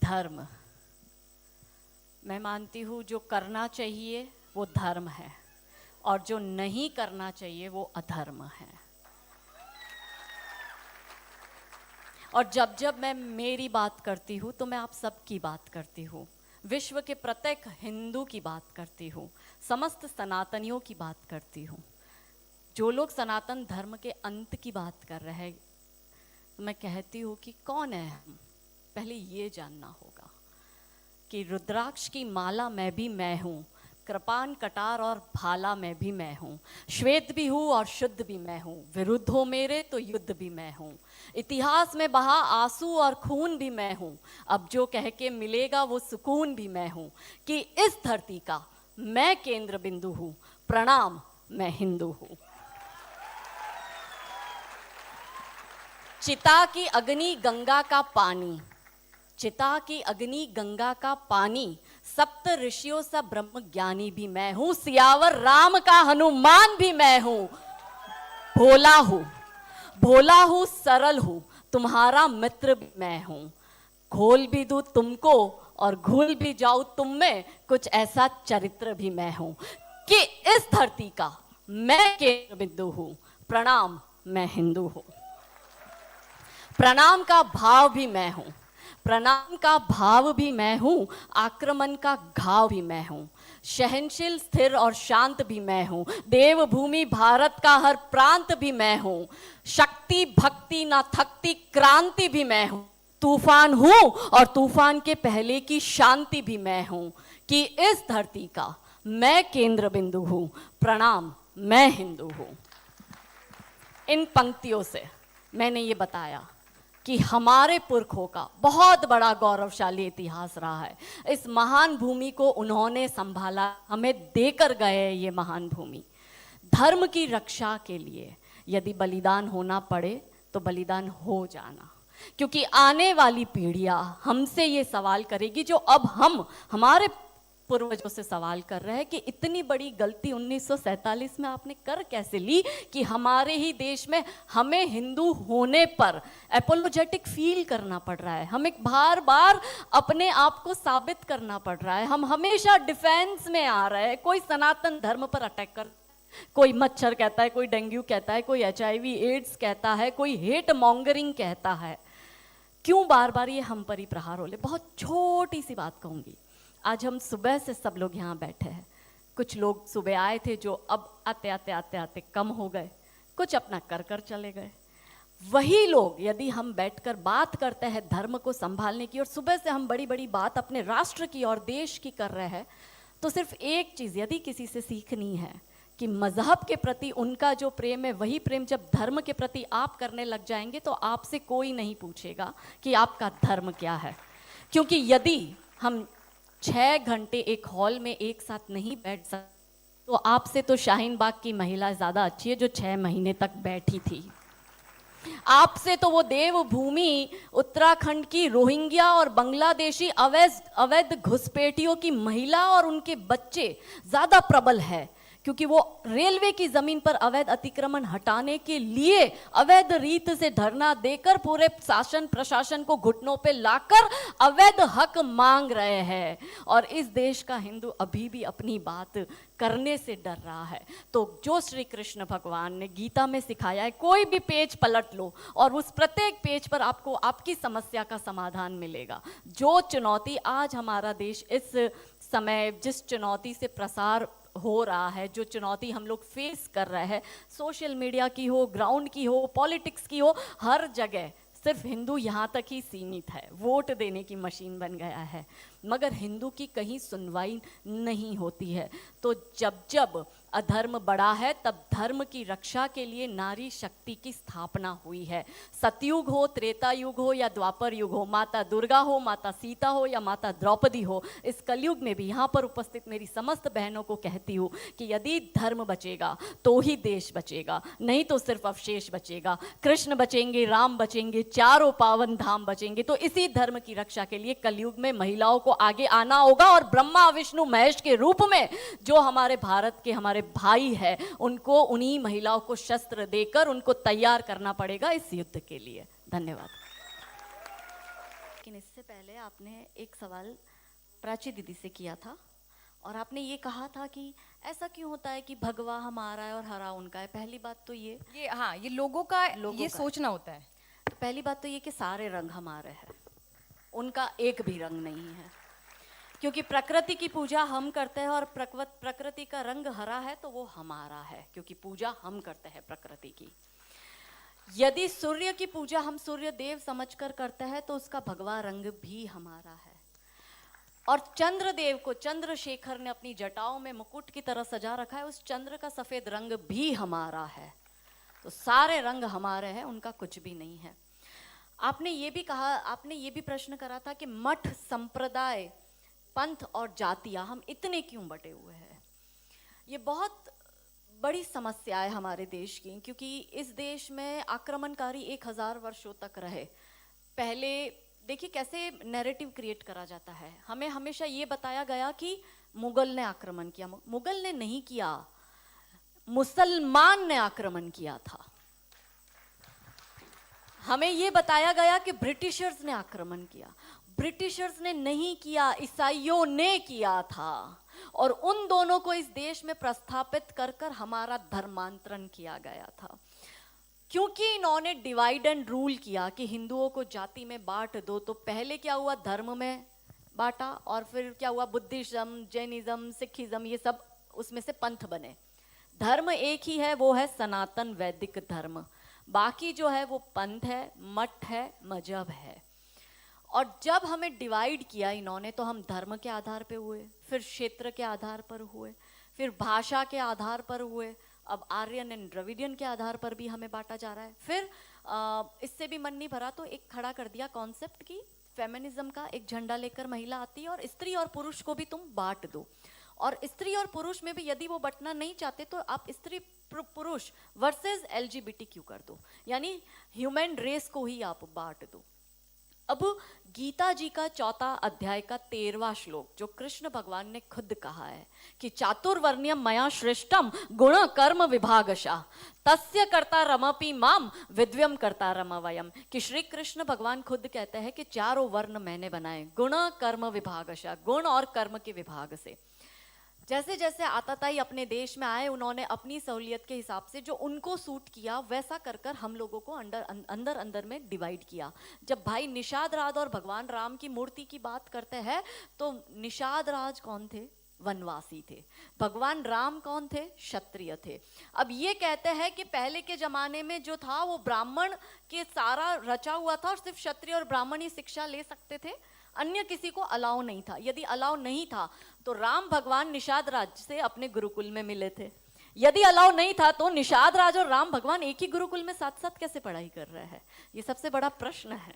धर्म, मैं मानती हूँ जो करना चाहिए वो धर्म है और जो नहीं करना चाहिए वो अधर्म है। और जब जब मैं मेरी बात करती हूँ तो मैं आप सबकी बात करती हूँ, विश्व के प्रत्येक हिंदू की बात करती हूँ, समस्त सनातनियों की बात करती हूँ। जो लोग सनातन धर्म के अंत की बात कर रहे हैं, मैं कहती हूँ कि कौन है हम, पहले ये जानना होगा कि रुद्राक्ष की माला मैं भी मैं हूँ, कृपान कटार और भाला मैं भी मैं हूँ, श्वेत भी हूँ और शुद्ध भी मैं हूँ, विरुद्ध हो मेरे तो युद्ध भी मैं हूँ, इतिहास में बहा आंसू और खून भी मैं हूँ, अब जो कह के मिलेगा वो सुकून भी मैं हूँ, कि इस धरती का मैं केंद्र बिंदु हूँ, प्रणाम मैं हिंदू हूँ। चिता की अग्नि गंगा का पानी, चिता की अग्नि गंगा का पानी, सप्त ऋषियों सा ब्रह्म ज्ञानी भी मैं हूं, सियावर राम का हनुमान भी मैं हूं, भोला हूं, भोला हूं, सरल हूं, तुम्हारा मित्र भी मैं हूं, घोल भी दूं तुमको और घुल भी जाऊं तुम में, कुछ ऐसा चरित्र भी मैं हूं, कि इस धरती का मैं केंद्र बिंदु हूं, प्रणाम मैं हिंदू हूं। प्रणाम का भाव भी मैं हूं, प्रणाम का भाव भी मैं हूं, आक्रमण का घाव भी मैं हूं, सहनशील स्थिर और शांत भी मैं हूं, देवभूमि भारत का हर प्रांत भी मैं हूं, शक्ति भक्ति ना थकती क्रांति भी मैं हूं, तूफान हूं और तूफान के पहले की शांति भी मैं हूं, कि इस धरती का मैं केंद्र बिंदु हूं, प्रणाम मैं हिंदू हूं। इन पंक्तियों से मैंने ये बताया कि हमारे पुरखों का बहुत बड़ा गौरवशाली इतिहास रहा है। इस महान भूमि को उन्होंने संभाला, हमें देकर गए ये महान भूमि। धर्म की रक्षा के लिए यदि बलिदान होना पड़े तो बलिदान हो जाना, क्योंकि आने वाली पीढ़ियां हमसे ये सवाल करेगी जो अब हम हमारे पूर्वजों से सवाल कर रहे हैं कि इतनी बड़ी गलती 1947 में आपने कर कैसे ली कि हमारे ही देश में हमें हिंदू होने पर एपोलोजेटिक फील करना पड़ रहा है, हमें बार बार अपने आप को साबित करना पड़ रहा है, हम हमेशा डिफेंस में आ रहे हैं। कोई सनातन धर्म पर अटैक कर, कोई मच्छर कहता है, कोई डेंगू कहता है, कोई HIV एड्स कहता है, कोई हेट मॉन्गरिंग कहता है। क्यों बार बार ये हम पर ही प्रहार हो ले? बहुत छोटी सी बात कहूंगी। आज हम सुबह से सब लोग यहाँ बैठे हैं, कुछ लोग सुबह आए थे जो अब आते आते आते आते कम हो गए, कुछ अपना कर कर चले गए। वही लोग यदि हम बैठकर बात करते हैं धर्म को संभालने की, और सुबह से हम बड़ी बड़ी बात अपने राष्ट्र की और देश की कर रहे हैं, तो सिर्फ एक चीज़ यदि किसी से सीखनी है कि मजहब के प्रति उनका जो प्रेम है, वही प्रेम जब धर्म के प्रति आप करने लग जाएंगे तो आपसे कोई नहीं पूछेगा कि आपका धर्म क्या है। क्योंकि यदि हम 6 घंटे एक हॉल में एक साथ नहीं बैठ सकते तो आपसे तो शाहीन बाग की महिला ज़्यादा अच्छी है जो 6 महीने तक बैठी थी। आपसे तो वो देवभूमि उत्तराखंड की रोहिंग्या और बांग्लादेशी अवैध घुसपैठियों की महिला और उनके बच्चे ज़्यादा प्रबल है, क्योंकि वो रेलवे की जमीन पर अवैध अतिक्रमण हटाने के लिए अवैध रीत से धरना देकर पूरे शासन प्रशासन को घुटनों पे लाकर अवैध हक मांग रहे हैं। और इस देश का हिंदू अभी भी अपनी बात करने से डर रहा है। तो जो श्री कृष्ण भगवान ने गीता में सिखाया है, कोई भी पेज पलट लो और उस प्रत्येक पेज पर आपको आपकी समस्या का समाधान मिलेगा। जो चुनौती आज हमारा देश इस समय जिस चुनौती से प्रसार हो रहा है, जो चुनौती हम लोग फेस कर रहे हैं, सोशल मीडिया की हो, ग्राउंड की हो, पॉलिटिक्स की हो, हर जगह सिर्फ हिंदू यहाँ तक ही सीमित है, वोट देने की मशीन बन गया है, मगर हिंदू की कहीं सुनवाई नहीं होती है। तो जब जब अधर्म बढ़ा है तब धर्म की रक्षा के लिए नारी शक्ति की स्थापना हुई है। सतयुग हो, त्रेता युग हो या द्वापर युग हो, माता दुर्गा हो, माता सीता हो या माता द्रौपदी हो, इस कलयुग में भी यहाँ पर उपस्थित मेरी समस्त बहनों को कहती हूँ कि यदि धर्म बचेगा तो ही देश बचेगा, नहीं तो सिर्फ अवशेष बचेगा। कृष्ण बचेंगे, राम बचेंगे, चारों पावन धाम बचेंगे। तो इसी धर्म की रक्षा के लिए कलयुग में महिलाओं को आगे आना होगा और ब्रह्मा विष्णु महेश के रूप में जो हमारे भारत के हमारे भाई है, उनको उन्हीं महिलाओं को शस्त्र देकर उनको तैयार करना पड़ेगा इस युद्ध के लिए। धन्यवाद। लेकिन इससे पहले आपने एक सवाल प्राची दीदी से किया था और आपने ये कहा था कि ऐसा क्यों होता है कि भगवा हमारा है और हरा उनका है। पहली बात तो ये हाँ, ये लोगों का सोचना होता है। तो पहली बात तो ये कि सारे रंग हमारे हैं, उनका एक भी रंग नहीं है, क्योंकि प्रकृति की पूजा हम करते हैं और प्रकृति का रंग हरा है तो वो हमारा है, क्योंकि पूजा हम करते हैं प्रकृति की। यदि सूर्य की पूजा हम सूर्य देव समझकर करते हैं तो उसका भगवा रंग भी हमारा है। और चंद्रदेव को चंद्रशेखर ने अपनी जटाओं में मुकुट की तरह सजा रखा है, उस चंद्र का सफेद रंग भी हमारा है। तो सारे रंग हमारे हैं, उनका कुछ भी नहीं है। आपने ये भी कहा, आपने ये भी प्रश्न करा था कि मठ, संप्रदाय, पंथ और जातियां हम इतने क्यों बटे हुए हैं। ये बहुत बड़ी समस्या है हमारे देश की, क्योंकि इस देश में आक्रमणकारी 1000 वर्षों तक रहे। पहले देखिए कैसे नैरेटिव क्रिएट करा जाता है। हमें हमेशा ये बताया गया कि मुगल ने आक्रमण किया। मुगल ने नहीं किया, मुसलमान ने आक्रमण किया था। हमें ये बताया गया कि ब्रिटिशर्स ने आक्रमण किया। ब्रिटिशर्स ने नहीं किया, ईसाइयों ने किया था। और उन दोनों को इस देश में प्रस्थापित कर कर हमारा धर्मांतरण किया गया था, क्योंकि इन्होंने डिवाइड एंड रूल किया कि हिंदुओं को जाति में बांट दो। तो पहले क्या हुआ, धर्म में बांटा, और फिर क्या हुआ, बुद्धिज्म, जैनिज्म, सिखिज्म, ये सब उसमें से पंथ बने। धर्म एक ही है, वो है सनातन वैदिक धर्म। बाकी जो है वो पंथ है, मठ है, मजहब है। और जब हमें डिवाइड किया इन्होंने तो हम धर्म के आधार पे हुए, फिर क्षेत्र के आधार पर हुए, फिर भाषा के आधार पर हुए, अब आर्यन एंड द्रविडियन के आधार पर भी हमें बांटा जा रहा है। फिर इससे भी मन नहीं भरा तो एक खड़ा कर दिया कॉन्सेप्ट की फेमिनिज्म का, एक झंडा लेकर महिला आती है और स्त्री और पुरुष को भी तुम बांट दो। और स्त्री और पुरुष में भी यदि वो बंटना नहीं चाहते तो आप स्त्री पुरुष वर्सेस LGBTQ कर दो, यानी ह्यूमन रेस को ही आप बांट दो। अब गीता जी का 4 अध्याय का 13वां श्लोक, जो कृष्ण भगवान ने खुद कहा है कि चातुर्वर्ण्यम मया श्रेष्ठम गुण कर्म विभागशः तस्य कर्ता रमपि माम विद्व्यम कर्ता रमवयम, कि श्री कृष्ण भगवान खुद कहते हैं कि 4 वर्ण मैंने बनाए, गुण कर्म विभागशः, गुण और कर्म के विभाग से। जैसे जैसे आताताई अपने देश में आए, उन्होंने अपनी सहूलियत के हिसाब से जो उनको सूट किया वैसा कर कर हम लोगों को अंदर अंदर में डिवाइड किया। जब भाई निषाद राज और भगवान राम की मूर्ति की बात करते हैं तो निषाद राज कौन थे, वनवासी थे। भगवान राम कौन थे, क्षत्रिय थे। अब ये कहते हैं कि पहले के जमाने में जो था वो ब्राह्मण के सारा रचा हुआ था और सिर्फ क्षत्रिय और ब्राह्मण ही शिक्षा ले सकते थे, अन्य किसी को अलाउ नहीं था। यदि अलाउ नहीं था तो राम भगवान निषाद राज से अपने गुरुकुल में मिले थे। यदि अलाउ नहीं था तो निषाद राज और राम भगवान एक ही गुरुकुल में साथ साथ कैसे पढ़ाई कर रहे हैं, ये सबसे बड़ा प्रश्न है।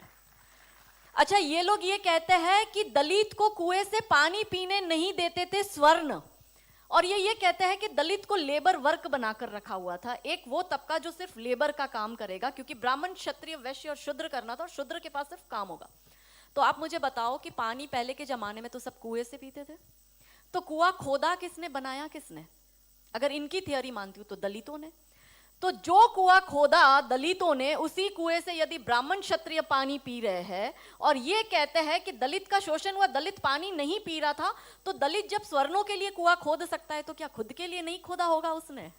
अच्छा, ये लोग ये कहते हैं कि दलित को कुएं से पानी पीने नहीं देते थे स्वर्ण, और ये कहते हैं कि दलित को लेबर वर्क बनाकर रखा हुआ था, एक वो तबका जो सिर्फ लेबर का काम करेगा, क्योंकि ब्राह्मण, क्षत्रिय, वैश्य और शूद्र करना था और शूद्र के पास सिर्फ काम होगा। तो आप मुझे बताओ कि पानी पहले के जमाने में तो सब कुएं से पीते थे, तो कुआं खोदा किसने, बनाया किसने? अगर इनकी थियरी मानती हूं तो दलितों ने। तो जो कुआं खोदा दलितों ने, उसी कुएं से यदि ब्राह्मण क्षत्रिय पानी पी रहे हैं और ये कहते हैं कि दलित का शोषण हुआ, दलित पानी नहीं पी रहा था, तो दलित जब स्वर्णों के लिए कुआं खोद सकता है तो क्या खुद के लिए नहीं खोदा होगा उसने?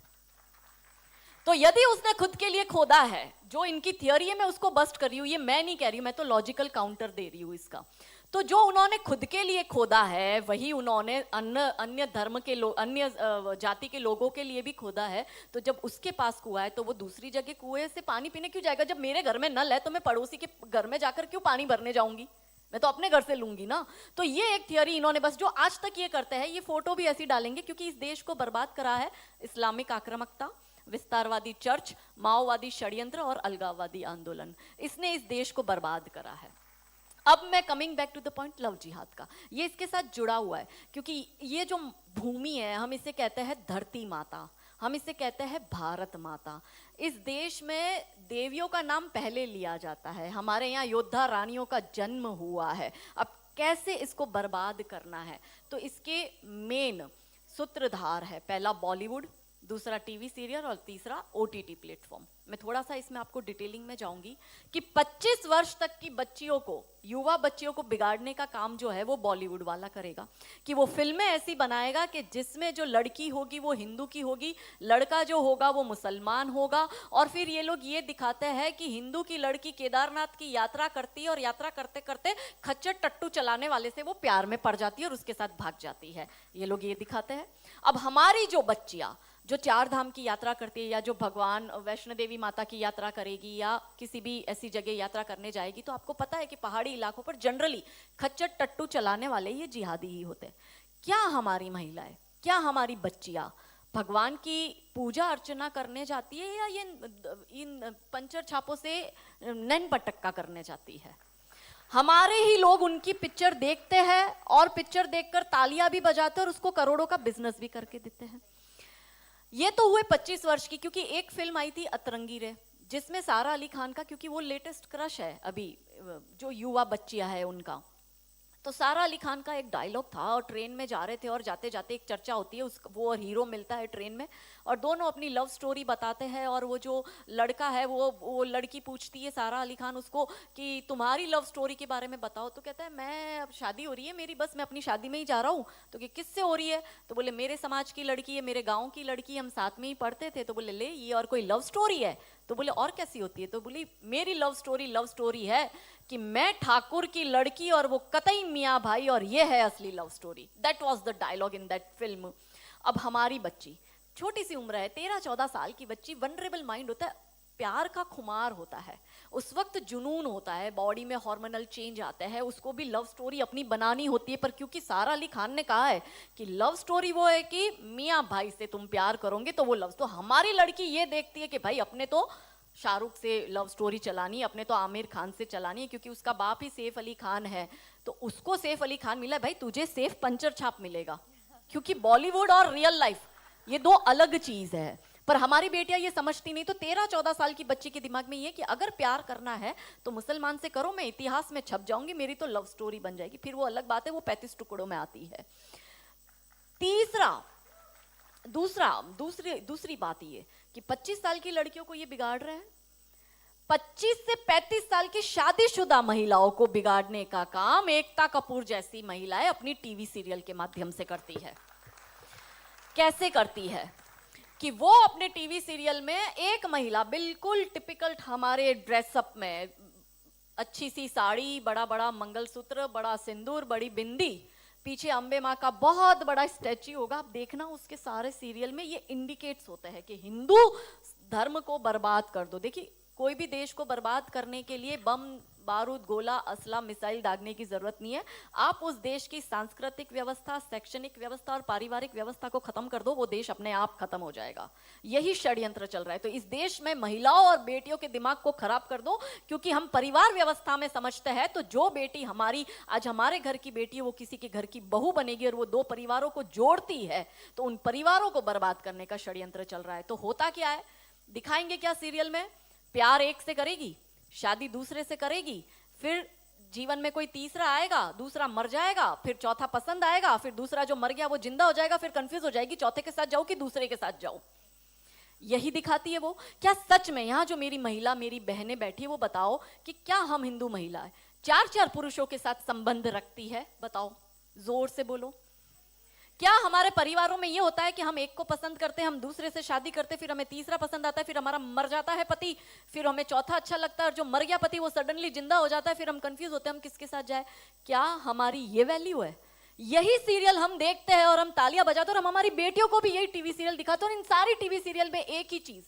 तो यदि उसने खुद के लिए खोदा है, जो इनकी थियरी है मैं उसको बस्ट कर रही हूँ, ये मैं नहीं कह रही हूँ, मैं तो लॉजिकल काउंटर दे रही हूँ इसका। तो जो उन्होंने खुद के लिए खोदा है वही उन्होंने अन्य धर्म के लोग, अन्य जाति के लोगों के लिए भी खोदा है। तो जब उसके पास कुआं है तो वो दूसरी जगह कुएं से पानी पीने क्यों जाएगा? जब मेरे घर में नल है तो मैं पड़ोसी के घर में जाकर क्यों पानी भरने जाऊंगी? मैं तो अपने घर से लूंगी ना। तो ये एक थियरी इन्होंने, बस जो आज तक ये करते हैं, ये फोटो भी ऐसी डालेंगे क्योंकि इस देश को बर्बाद करा है इस्लामिक आक्रामकता, विस्तारवादी चर्च, माओवादी षड्यंत्र और अलगाववादी आंदोलन। इसने इस देश को बर्बाद करा है। अब मैं coming back to the point, love jihad का, ये इसके साथ जुड़ा हुआ है, क्योंकि ये जो भूमि है हम इसे कहते हैं धरती माता, हम इसे कहते हैं भारत माता। इस देश में देवियों का नाम पहले लिया जाता है, हमारे यहाँ योद्धा रानियों का जन्म हुआ है। अब कैसे इसको बर्बाद करना है, तो इसके मेन सूत्रधार है, पहला बॉलीवुड, दूसरा टीवी सीरियल और तीसरा ओटीटी प्लेटफॉर्म। मैं थोड़ा सा इसमें आपको डिटेलिंग में जाऊंगी कि 25 वर्ष तक की बच्चियों को, युवा बच्चियों को बिगाड़ने का काम जो है वो बॉलीवुड वाला करेगा, कि वो फिल्में ऐसी बनाएगा कि जिसमें जो लड़की होगी वो हिंदू की होगी, लड़का जो होगा वो मुसलमान होगा, और फिर ये लोग ये दिखाते हैं कि हिंदू की लड़की केदारनाथ की यात्रा करती है और यात्रा करते करते खच्चर टट्टू चलाने वाले से वो प्यार में पड़ जाती है और उसके साथ भाग जाती है। ये लोग ये दिखाते हैं। अब हमारी जो बच्चियां जो 4 धाम की यात्रा करती है, या जो भगवान वैष्णो देवी माता की यात्रा करेगी, या किसी भी ऐसी जगह यात्रा करने जाएगी, तो आपको पता है कि पहाड़ी इलाकों पर जनरली खच्चर टट्टू चलाने वाले ये जिहादी ही होते हैं। क्या हमारी महिलाएं, क्या हमारी बच्चियां भगवान की पूजा अर्चना करने जाती है, या ये इन पंचर छापों से नैन पटक्का करने जाती है? हमारे ही लोग उनकी पिक्चर देखते हैं और पिक्चर देखकर तालियां भी बजाते हैं और उसको करोड़ों का बिजनेस भी करके देते हैं। ये तो हुए 25 वर्ष की, क्योंकि एक फिल्म आई थी अतरंगी रे, जिसमें सारा अली खान का, क्योंकि वो लेटेस्ट क्रश है अभी जो युवा बच्चियां है उनका, तो सारा अली खान का एक डायलॉग था और ट्रेन में जा रहे थे और जाते जाते एक चर्चा होती है, वो और हीरो मिलता है ट्रेन में और दोनों अपनी लव स्टोरी बताते हैं, और वो जो लड़का है वो लड़की पूछती है सारा अली खान उसको कि तुम्हारी लव स्टोरी के बारे में बताओ, तो कहता है मैं, अब शादी हो रही है मेरी, बस मैं अपनी शादी में ही जा रहा हूँ। तो कि किससे हो रही है? तो बोले मेरे समाज की लड़की है, मेरे गाँव की लड़की, हम साथ में ही पढ़ते थे। तो बोले ले, ये और कोई लव स्टोरी है? तो बोले और कैसी होती है? तो बोली मेरी लव स्टोरी है कि मैं ठाकुर की लड़की और वो कतई मियाँ भाई, और ये है असली love story. That was the dialogue in that film. अब हमारी बच्ची छोटी सी उम्र है, 13-14 साल की बच्ची, वनरेबल माइंड होता है, प्यार का खुमार होता है, उस वक्त जुनून होता है, बॉडी में हार्मोनल चेंज आता है, उसको भी लव स्टोरी अपनी बनानी होती है। पर क्योंकि सारा अली खान ने कहा है कि लव स्टोरी वो है कि मियाँ भाई से तुम प्यार करोगे तो वो लव, तो हमारी लड़की ये देखती है कि भाई अपने तो शाहरुख से लव स्टोरी चलानी है, अपने तो आमिर खान से चलानी है, क्योंकि उसका बाप ही सैफ अली खान है, तो उसको सैफ अली खान मिला है, भाई तुझे सैफ पंचर छाप मिलेगा। क्योंकि बॉलीवुड और रियल लाइफ ये दो अलग चीज है। पर हमारी बेटियां ये समझती नहीं। तो 13-14 साल की बच्ची के दिमाग में ये कि अगर प्यार करना है तो मुसलमान से करो, मैं इतिहास में छप जाऊंगी, मेरी तो लव स्टोरी बन जाएगी। फिर वो अलग बात है, वो 35 टुकड़ों में आती है। दूसरी बात ये कि 25 साल की लड़कियों को ये बिगाड़ रहे हैं। 25 से 35 साल की शादीशुदा महिलाओं को बिगाड़ने का काम एकता कपूर जैसी महिलाएं अपनी टीवी सीरियल के माध्यम से करती है। कैसे करती है कि वो अपने टीवी सीरियल में एक महिला बिल्कुल टिपिकल हमारे ड्रेसअप में, अच्छी सी साड़ी, बड़ा बड़ा मंगलसूत्र, बड़ा सिंदूर, बड़ी बिंदी, पीछे अंबे माँ का बहुत बड़ा स्टैच्यू होगा। आप देखना उसके सारे सीरियल में ये इंडिकेट्स होते हैं कि हिंदू धर्म को बर्बाद कर दो। देखिए कोई भी देश को बर्बाद करने के लिए बम, बारूद, गोला, असला, मिसाइल दागने की जरूरत नहीं है। आप उस देश की सांस्कृतिक व्यवस्था, शैक्षणिक व्यवस्था और पारिवारिक व्यवस्था को खत्म कर दो, वो देश अपने आप खत्म हो जाएगा। यही षड्यंत्र चल रहा है। तो इस देश में महिलाओं और बेटियों के दिमाग को खराब कर दो, क्योंकि हम परिवार व्यवस्था में समझते हैं तो जो बेटी हमारी आज हमारे घर की बेटी है वो किसी के घर की बहू बनेगी और वो 2 परिवारों को जोड़ती है, तो उन परिवारों को बर्बाद करने का षड्यंत्र चल रहा है। तो होता क्या है, दिखाएंगे क्या सीरियल में? प्यार एक से करेगी, शादी दूसरे से करेगी, फिर जीवन में कोई तीसरा आएगा, दूसरा मर जाएगा, फिर चौथा पसंद आएगा, फिर दूसरा जो मर गया वो जिंदा हो जाएगा, फिर कंफ्यूज हो जाएगी चौथे के साथ जाऊं कि दूसरे के साथ जाऊं। यही दिखाती है वो। क्या सच में यहाँ जो मेरी महिला, मेरी बहनें बैठी है, वो बताओ कि क्या हम हिंदू महिला है 4-4 पुरुषों के साथ संबंध रखती है? बताओ, जोर से बोलो। क्या हमारे परिवारों में ये होता है कि हम एक को पसंद करते हैं, हम दूसरे से शादी करते, फिर हमें तीसरा पसंद आता है, फिर हमारा मर जाता है पति, फिर हमें चौथा अच्छा लगता है, और जो मर गया पति वो सडनली जिंदा हो जाता है, फिर हम कंफ्यूज होते हैं हम किसके साथ जाए? क्या हमारी ये वैल्यू है? यही सीरियल हम देखते हैं और हम तालियां बजाते हैं, और हम हमारी बेटियों को भी यही टीवी सीरियल दिखाते हैं। और इन सारी टीवी सीरियल में एक ही चीज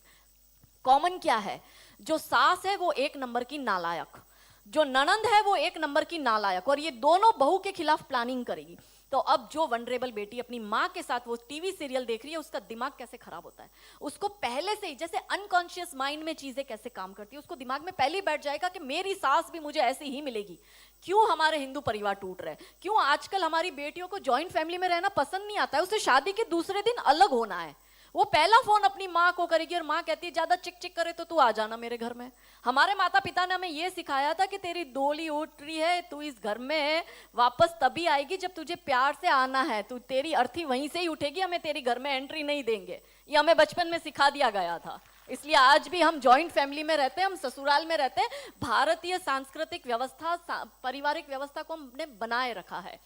कॉमन क्या है? जो सास है वो 1 नंबर की नालायक, जो ननंद है वो 1 नंबर की नालायक, और ये दोनों बहू के खिलाफ प्लानिंग करेगी। तो अब जो वनरेबल बेटी अपनी माँ के साथ वो टीवी सीरियल देख रही है, उसका दिमाग कैसे खराब होता है, उसको पहले से ही, जैसे अनकॉन्शियस माइंड में चीजें कैसे काम करती है, उसको दिमाग में पहले ही बैठ जाएगा कि मेरी सास भी मुझे ऐसी ही मिलेगी। क्यों हमारे हिंदू परिवार टूट रहे हैं? क्यों आजकल हमारी बेटियों को जॉइंट फैमिली में रहना पसंद नहीं आता है? उसे शादी के दूसरे दिन अलग होना है, वो पहला फोन अपनी माँ को करेगी और माँ कहती है ज्यादा चिक चिक करे तो तू आ जाना मेरे घर में। हमारे माता पिता ने हमें ये सिखाया था कि तेरी डोली उठ रही है, तू इस घर में वापस तभी आएगी जब तुझे प्यार से आना है, तू तेरी अर्थी वहीं से ही उठेगी, हमें तेरी घर में एंट्री नहीं देंगे। ये हमें बचपन में सिखा दिया गया था। इसलिए आज भी हम जॉइंट फैमिली में रहते हैं, हम ससुराल में रहते हैं। भारतीय सांस्कृतिक व्यवस्था, पारिवारिक व्यवस्था को हमने बनाए रखा है।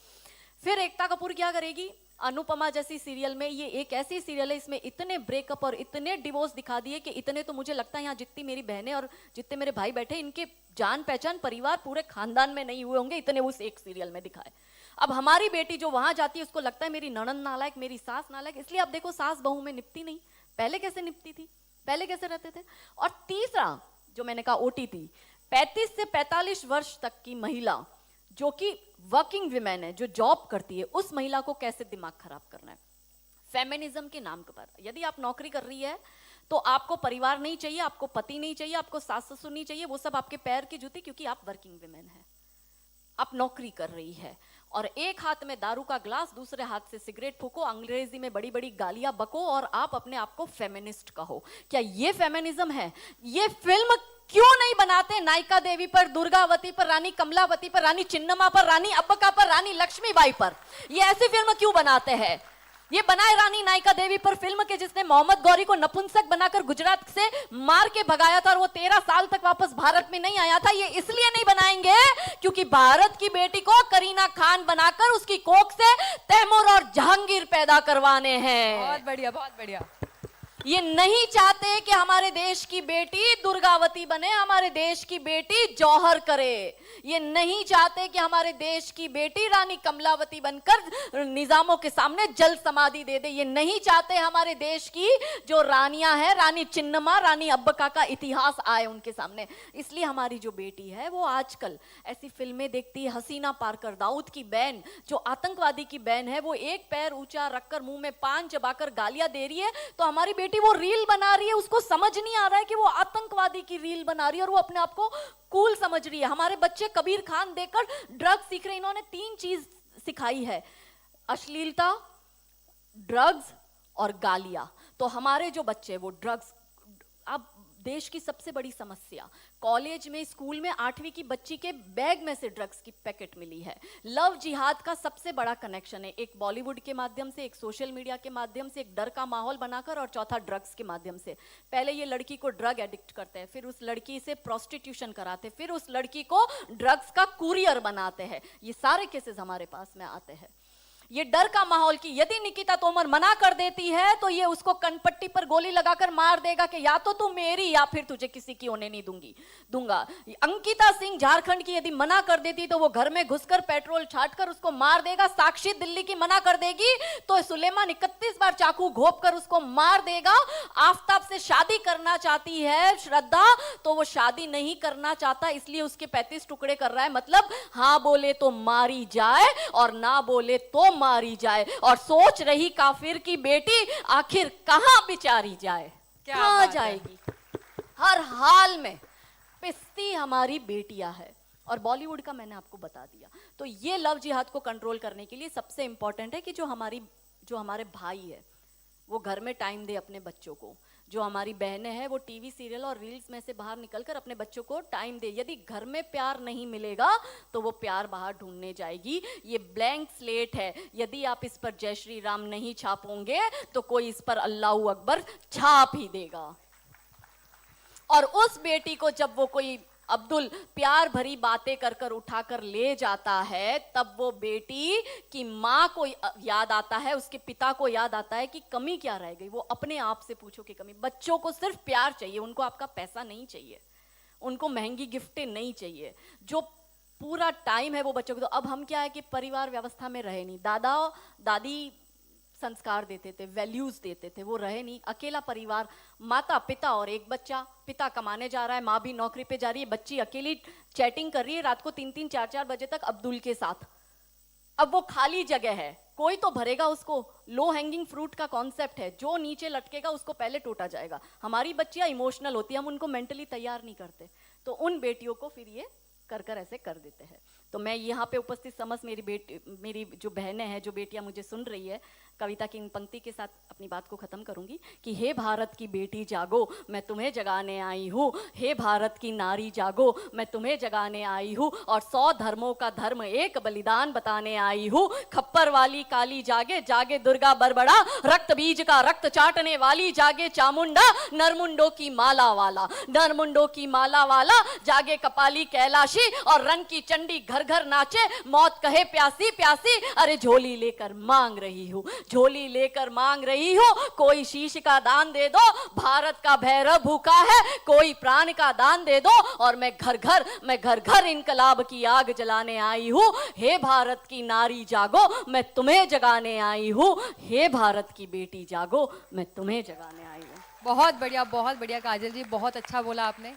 फिर एकता कपूर क्या करेगी, अनुपमा जैसी सीरियल में, ये एक ऐसी सीरियल है इसमें इतने ब्रेकअप और इतने डिवोर्स दिखा दिए कि इतने तो मुझे लगता है यहाँ जितनी मेरी बहनें और जितने मेरे भाई बैठे इनके जान पहचान परिवार पूरे खानदान में नहीं हुए होंगे, इतने उस एक सीरियल में दिखाए। अब हमारी बेटी जो वहां जाती है उसको लगता है मेरी ननंद नालायक, मेरी सास नालायक। इसलिए अब देखो सास बहू में निपटी नहीं, पहले कैसे निपटी थी, पहले कैसे रहते थे। और तीसरा जो मैंने कहा ओटीटी, 35 से 45 वर्ष तक की महिला जो कि वर्किंग विमेन है, जो जॉब करती है, उस महिला को कैसे दिमाग खराब करना है फेमिनिज्म के नाम पर। यदि आप नौकरी कर रही है तो आपको परिवार नहीं चाहिए, आपको पति नहीं चाहिए, आपको सास ससुर नहीं चाहिए, वो सब आपके पैर की जूती, क्योंकि आप वर्किंग विमेन है, आप नौकरी कर रही है। और एक हाथ में दारू का ग्लास, दूसरे हाथ से सिगरेट फूको, अंग्रेजी में बड़ी बड़ी गालियां बको और आप अपने आप को फेमिनिस्ट कहो। क्या ये फेमिनिज्म है? ये फिल्म क्यों नहीं बनाते नायिका देवी पर, दुर्गावती पर, रानी कमलावती पर, रानी चिन्नमा पर, रानी अब्बका पर, रानी लक्ष्मीबाई पर? ये ऐसी फिल्म क्यों बनाते हैं? ये बनाए रानी नायिका देवी पर फिल्म के जिसने मोहम्मद गौरी को नपुंसक बनाकर गुजरात से मार के भगाया था और वो 13 साल तक वापस भारत में नहीं आया था। ये इसलिए नहीं बनाएंगे क्योंकि भारत की बेटी को करीना खान बनाकर उसकी कोख से तैमूर और जहांगीर पैदा करवाने हैं। बहुत बढ़िया, बहुत बढ़िया। ये नहीं चाहते कि हमारे देश की बेटी दुर्गावती बने, हमारे देश की बेटी जौहर करे। ये नहीं चाहते कि हमारे देश की बेटी रानी कमलावती बनकर निजामों के सामने जल समाधि दे दे। ये नहीं चाहते हमारे देश की जो रानियां हैं, रानी चिन्नमा, रानी अब्बका का इतिहास आए उनके सामने। इसलिए हमारी जो बेटी है वो आजकल ऐसी फिल्में देखती है। हसीना पारकर, दाऊद की बहन जो आतंकवादी की बहन है, वो एक पैर ऊंचा रखकर मुंह में पान चबाकर गालियां दे रही है, तो हमारी बेटी वो रील बना रही है, उसको समझ नहीं आ रहा है कि वो आतंकवादी की रील बना रही है और वो अपने आप को कूल समझ रही है। हमारे बच्चे कबीर खान देखकर ड्रग्स सीख रहे हैं। इन्होंने 3 चीज सिखाई है, अश्लीलता, ड्रग्स और गालियां। तो हमारे जो बच्चे वो ड्रग्स, अब देश की सबसे बड़ी समस्या, कॉलेज में, स्कूल में 8वीं की बच्ची के बैग में से ड्रग्स की पैकेट मिली है। लव जिहाद का सबसे बड़ा कनेक्शन है, एक बॉलीवुड के माध्यम से, एक सोशल मीडिया के माध्यम से, एक डर का माहौल बनाकर, और चौथा ड्रग्स के माध्यम से। पहले ये लड़की को ड्रग एडिक्ट करते हैं, फिर उस लड़की से प्रोस्टिट्यूशन कराते, फिर उस लड़की को ड्रग्स का कुरियर बनाते हैं। ये सारे केसेस हमारे पास में आते हैं। ये डर का माहौल की यदि निकिता तोमर मना कर देती है तो ये उसको कनपट्टी पर गोली लगाकर मार देगा कि या तो तू मेरी या फिर तुझे किसी की होने नहीं दूंगा। अंकिता सिंह झारखंड की यदि मना कर देती तो वो घर में घुसकर पेट्रोल छाटकर उसको मार देगा। साक्षी दिल्ली की मना कर देगी तो सुलेमान 31 बार चाकू घोंपकर उसको मार देगा। आफताब से शादी करना चाहती है श्रद्धा, तो वो शादी नहीं करना चाहता, इसलिए उसके 35 टुकड़े कर रहा है। मतलब हाँ बोले तो मारी जाए और ना बोले तो मारी जाए। और सोच रही काफिर की बेटी आखिर कहां बिचारी जाए, कहां जाएगी? हर हाल में पिसती हमारी बेटियां है। और बॉलीवुड का मैंने आपको बता दिया। तो ये लव जिहाद को कंट्रोल करने के लिए सबसे इंपॉर्टेंट है कि जो हमारे भाई है वो घर में टाइम दे अपने बच्चों को। जो हमारी बहनें हैं वो टीवी सीरियल और रील्स में से बाहर निकलकर अपने बच्चों को टाइम दे। यदि घर में प्यार नहीं मिलेगा तो वो प्यार बाहर ढूंढने जाएगी। ये ब्लैंक स्लेट है, यदि आप इस पर जय श्री राम नहीं छापोगे तो कोई इस पर अल्लाहू अकबर छाप ही देगा। और उस बेटी को जब वो कोई अब्दुल प्यार भरी बातें कर कर उठाकर ले जाता है, तब वो बेटी की माँ को याद आता है, उसके पिता को याद आता है कि कमी क्या रह गई। वो अपने आप से पूछो कि कमी। बच्चों को सिर्फ प्यार चाहिए, उनको आपका पैसा नहीं चाहिए, उनको महंगी गिफ्टें नहीं चाहिए। जो पूरा टाइम है वो बच्चों को। तो अब हम क्या है कि परिवार व्यवस्था में रहे नहीं। दादा दादी संस्कार देते थे, वैल्यूज देते थे, वो रहे नहीं। अकेला परिवार, माता पिता और एक बच्चा। पिता कमाने जा रहा है, माँ भी नौकरी पे जा रही है, बच्ची अकेली चैटिंग कर रही है रात को 3-3 4-4 बजे तक अब्दुल के साथ। अब वो खाली जगह है, कोई तो भरेगा उसको। लो हैंगिंग फ्रूट का कॉन्सेप्ट है, जो नीचे लटकेगा उसको पहले टूटा जाएगा। हमारी बच्चियां इमोशनल होती है, हम उनको मेंटली तैयार नहीं करते, तो उन बेटियों को फिर ये कर ऐसे कर देते हैं। तो तो मैं यहाँ पे उपस्थित समस्त मेरी जो बहनें हैं, जो बेटियां मुझे सुन रही है, कविता की इन पंक्ति के साथ अपनी बात को ख़त्म करूंगी कि हे भारत की बेटी जागो, मैं तुम्हें जगाने आई हूँ। हे भारत की नारी जागो, मैं तुम्हें जगाने आई हूँ। और 100 धर्मों का धर्म एक बलिदान बताने आई हूँ। खप्पर वाली काली जागे, जागे दुर्गा बरबड़ा, रक्त बीज का रक्त चाटने वाली जागे चामुंडा, नरमुंडों की माला वाला, नरमुंडों की माला वाला जागे कपाली कैलाशी, और रंग की चंडी घर घर नाचे, मौत कहे प्यासी प्यासी, अरे झोली लेकर मांग रही हूँ, झोली लेकर मांग रही हो। कोई शीश का दान दे दो, भारत का भैरव भूखा है, कोई प्राण का दान दे दो, और मैं घर घर इनकलाब की आग जलाने आई हूँ। हे भारत की नारी जागो, मैं तुम्हें जगाने आई हूँ। हे भारत की बेटी जागो, मैं तुम्हें जगाने आई हूँ। बहुत बढ़िया काजल जी, बहुत अच्छा बोला आपने।